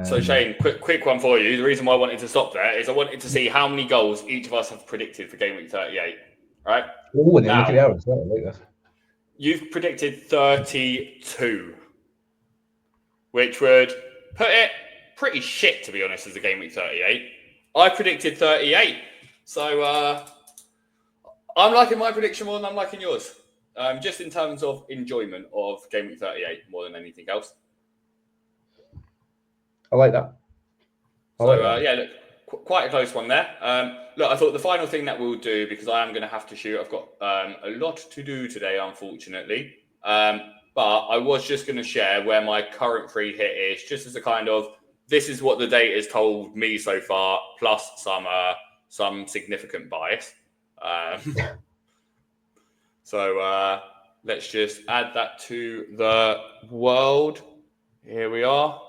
Speaker 2: So Shane, quick one for you. The reason why I wanted to stop there is I wanted to see how many goals each of us have predicted for game week 38. Right?
Speaker 1: Oh, and then look at the average. I like that.
Speaker 2: You've predicted 32, which would put it pretty shit, to be honest, as a game week 38. I predicted 38. So I'm liking my prediction more than I'm liking yours. Just in terms of enjoyment of game week 38 more than anything else.
Speaker 1: I like that.
Speaker 2: Look, quite a close one there. Look, I thought the final thing that we'll do, because I am going to have to shoot, I've got a lot to do today, unfortunately. But I was just going to share where my current free hit is, just as a kind of, this is what the data has told me so far, plus some significant bias. So let's just add that to the world. Here we are.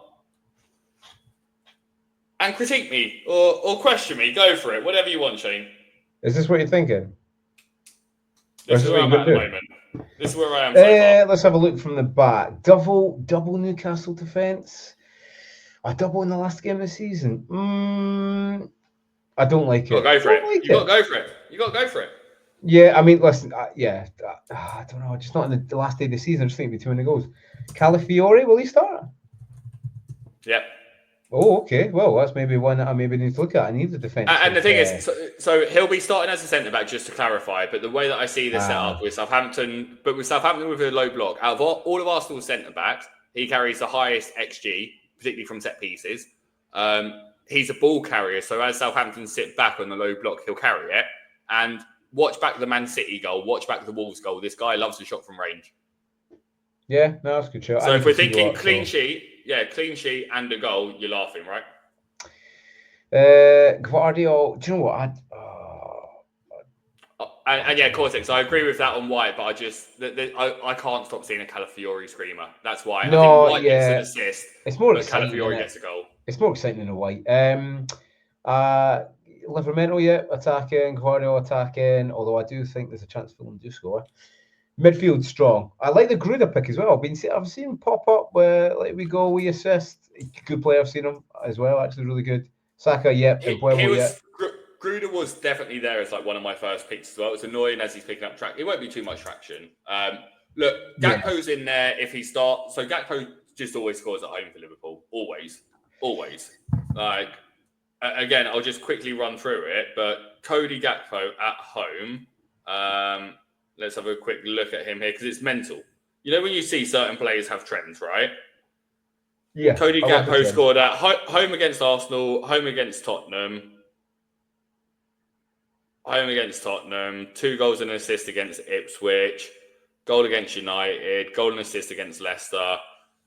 Speaker 2: And critique me or question me. Go for it. Whatever you want, Shane.
Speaker 1: Is this what you're thinking?
Speaker 2: This is where I'm at the moment. This is where I am so far.
Speaker 1: Let's have a look from the back. Double Newcastle defence. A double in the last game of the season. I don't like it.
Speaker 2: You got to go for it. You got to go for it. You got to go for it.
Speaker 1: Yeah, I mean, listen, I don't know. Just not in the last day of the season. I just think it'll be too many goals. Calafiore, will he start?
Speaker 2: Yep.
Speaker 1: Oh, okay. Well, that's maybe one that I maybe need to look at. I need the defence.
Speaker 2: And the thing is, so he'll be starting as a centre back, just to clarify. But the way that I see this set up with Southampton, with a low block, out of all of Arsenal's centre backs, he carries the highest XG, particularly from set pieces. He's a ball carrier, so as Southampton sit back on the low block, he'll carry it. And watch back the Man City goal, watch back the Wolves goal. This guy loves the shot from range.
Speaker 1: Yeah, no, that's a good shot.
Speaker 2: So if we're thinking clean sheet and a goal, you're laughing, right?
Speaker 1: Guardiola, do you know what?
Speaker 2: And yeah, Cortex, I agree with that on White, but I can't stop seeing a Calafiore screamer. That's why.
Speaker 1: No,
Speaker 2: I think White gets an assist.
Speaker 1: It's more
Speaker 2: but
Speaker 1: exciting.
Speaker 2: Calafiore gets a goal.
Speaker 1: It's more exciting than a White. Livramento, attacking, Guardiola attacking. Although I do think there's a chance for them to score. Midfield strong. I like the Gruda pick as well. I've seen him pop up where we assist. Good player. I've seen him as well. Actually, really good. Saka, yep.
Speaker 2: Gruda was definitely there as like one of my first picks as well. It's annoying as he's picking up track. It won't be too much traction. Look, Gakpo's in there if he starts. So Gakpo just always scores at home for Liverpool. Always. Like, again, I'll just quickly run through it. But Cody Gakpo at home. Let's have a quick look at him here because it's mental. You know when you see certain players have trends, right?
Speaker 1: Yeah.
Speaker 2: Cody Gakpo scored at home against Arsenal, home against Tottenham. Home against Tottenham, 2 goals and an assist against Ipswich, goal against United, goal and assist against Leicester.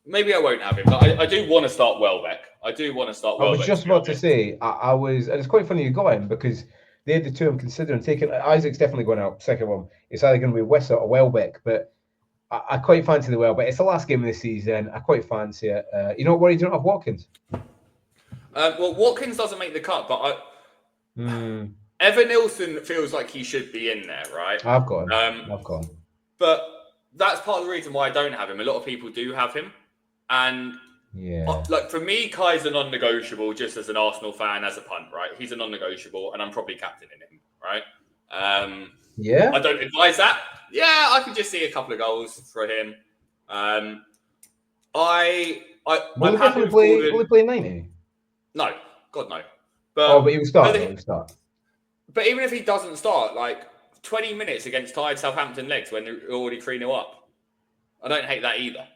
Speaker 2: Maybe I won't have him, but I do want to start Welbeck. I was
Speaker 1: just about to say, I was, and it's quite funny you got him because they're the two I'm considering taking. Isaac's definitely going out. Second one, it's either going to be Wissa or Welbeck, but I quite fancy the Welbeck. It's the last game of the season. I quite fancy it. You're not worried you don't have Watkins?
Speaker 2: Well, Watkins doesn't make the cut, but Evan Nilsson feels like he should be in there, right?
Speaker 1: I've got him. I've got him.
Speaker 2: But that's part of the reason why I don't have him. A lot of people do have him. And like for me, Kai's a non-negotiable just as an Arsenal fan, as a punt, right? He's a non-negotiable, and I'm probably captaining him, right? I don't advise that. Yeah, I could just see a couple of goals for him. I'm happy with Gordon.
Speaker 1: Will he play 90?
Speaker 2: No, God no. But
Speaker 1: he will start. He will start.
Speaker 2: But even if he doesn't start, like 20 minutes against tired Southampton legs when they're already 3-0 up, I don't hate that either.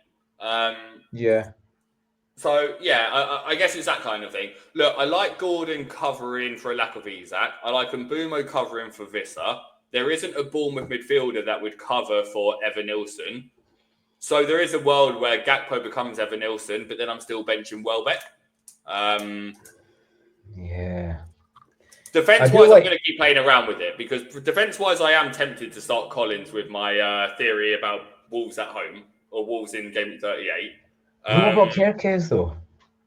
Speaker 2: So, yeah, I guess it's that kind of thing. Look, I like Gordon covering for a lack of Isak. I like Mbumo covering for Visser. There isn't a Bournemouth midfielder that would cover for Evan Nilsson. So there is a world where Gakpo becomes Evan Nilsson, but then I'm still benching Welbeck. Defense-wise, I'm going to keep playing around with it because defense-wise, I am tempted to start Collins with my theory about Wolves at home or Wolves in game week 38.
Speaker 1: What about Kerkez, though?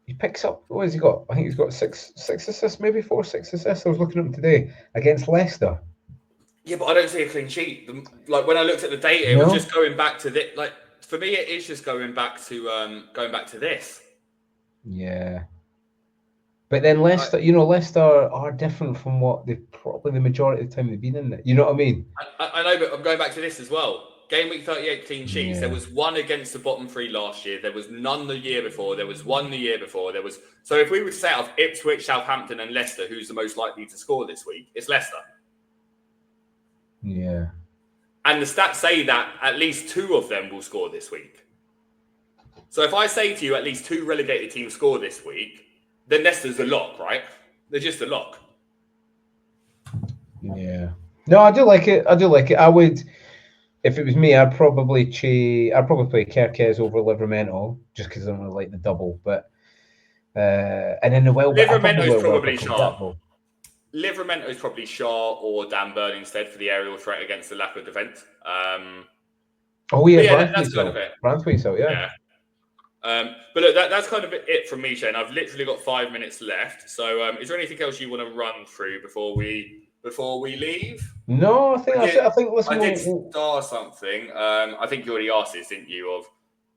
Speaker 1: He picks up, what has he got? I think he's got six assists, maybe 6 assists. I was looking at him today against Leicester.
Speaker 2: Yeah, but I don't see a clean sheet. Like when I looked at the data, it was just going back to this. Like for me, it is just going back to this.
Speaker 1: Yeah. But then Leicester, Leicester are different from what they've probably the majority of the time they've been in it. You know what I mean?
Speaker 2: I know, but I'm going back to this as well. Game week 38 clean sheets. There was one against the bottom three last year. There was none the year before. There was one the year before. So if we would say out of Ipswich, Southampton, and Leicester, who's the most likely to score this week? It's Leicester.
Speaker 1: Yeah.
Speaker 2: And the stats say that at least 2 of them will score this week. So if I say to you at least 2 relegated teams score this week, then Leicester's a lock, right? They're just a lock.
Speaker 1: Yeah. No, I do like it. I would, if it was me, I'd probably play Kerkez over Livramento just because I don't really like the double. But and then the
Speaker 2: Livramento is probably Shaw. Livramento is probably Shaw or Dan Burn instead for the aerial threat against the lack of defence.
Speaker 1: That's kind of it. Branthwaite's out, yeah.
Speaker 2: But look, that's kind of it from me, Shane. I've literally got 5 minutes left. So, is there anything else you want to run through before we leave?
Speaker 1: No, I think that's it. I think
Speaker 2: I did start something. I think you already asked this, didn't you? Of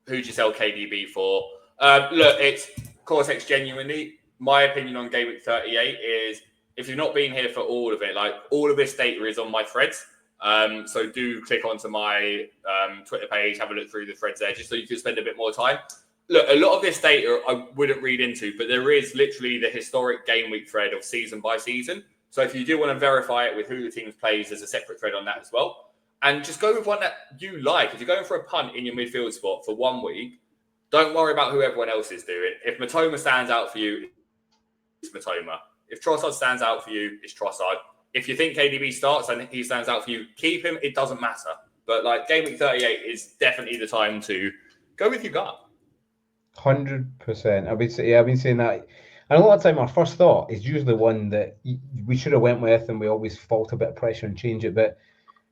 Speaker 2: who'd you sell KDB for? Look, it's Cortex. Genuinely, my opinion on game week 38 is if you've not been here for all of it, like all of this data is on my threads. So do click onto my Twitter page, have a look through the threads there, just so you can spend a bit more time. Look, a lot of this data I wouldn't read into, but there is literally the historic game week thread of season by season. So if you do want to verify it with who the team plays, there's a separate thread on that as well. And just go with one that you like. If you're going for a punt in your midfield spot for 1 week, don't worry about who everyone else is doing. If Matoma stands out for you, it's Matoma. If Trossard stands out for you, it's Trossard. If you think KDB starts and he stands out for you, keep him. It doesn't matter. But like game week 38 is definitely the time to go with your gut.
Speaker 1: 100%. I've been saying that. And a lot of time, our first thought is usually one that we should have went with, and we always fault a bit of pressure and change it. But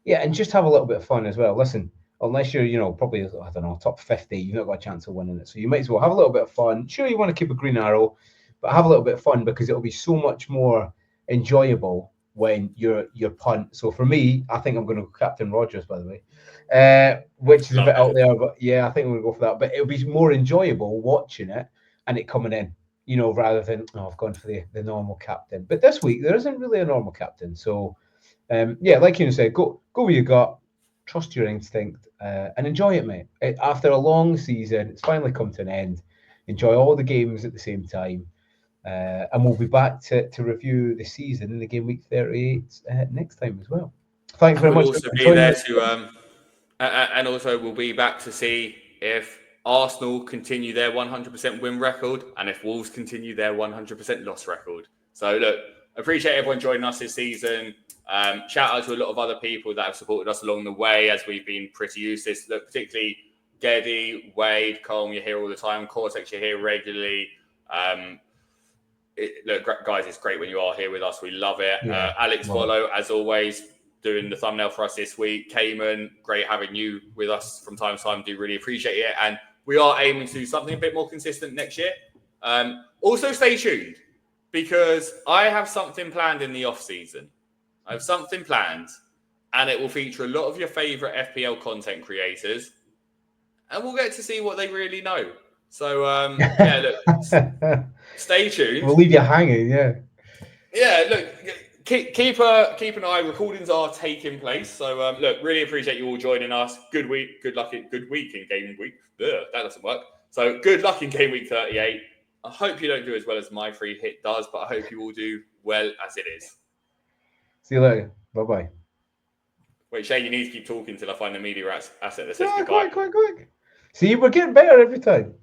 Speaker 1: yeah, and just have a little bit of fun as well. Listen, unless you're, probably, I don't know, top 50, you've not got a chance of winning it. So you might as well have a little bit of fun. Sure, you want to keep a green arrow, but have a little bit of fun because it'll be so much more enjoyable when you're punt. So for me, I think I'm going to go Captain Rogers, by the way, which is a bit out there. But yeah, I think I'm going to go for that. But it'll be more enjoyable watching it and it coming in. Rather than, I've gone for the normal captain. But this week, there isn't really a normal captain. So, like you said, go with your gut, trust your instinct, and enjoy it, mate. After a long season, it's finally come to an end. Enjoy all the games at the same time. And we'll be back to review the season in the game week 38 next time as well. Thanks very much.
Speaker 2: We'll also be there to, and also we'll be back to see if Arsenal continue their 100% win record and if Wolves continue their 100% loss record. So look, appreciate everyone joining us this season. Shout out to a lot of other people that have supported us along the way as we've been pretty useless. Look, particularly Geddy, Wade, Colm, you're here all the time. Cortex, you're here regularly. Look, guys, it's great when you are here with us. We love it. Yeah, Alex Follow, as always, doing the thumbnail for us this week. Cayman, great having you with us from time to time. Do really appreciate it. And we are aiming to do something a bit more consistent next year. Also, stay tuned. because I have something planned in the off season. I have something planned, and it will feature a lot of your favorite FPL content creators, and we'll get to see what they really know. So yeah, look, stay tuned.
Speaker 1: We'll leave you hanging, yeah.
Speaker 2: Yeah, look, keep an eye. Recordings are taking place. So look, really appreciate you all joining us. Good week, good week in game week. Ugh, that doesn't work. So good luck in game week 38. I hope you don't do as well as my free hit does, but I hope you all do well as it is.
Speaker 1: See you later. Bye-bye.
Speaker 2: Wait, Shane, you need to keep talking till I find the media asset that says
Speaker 1: No,
Speaker 2: goodbye.
Speaker 1: quick. See, we're getting better every time.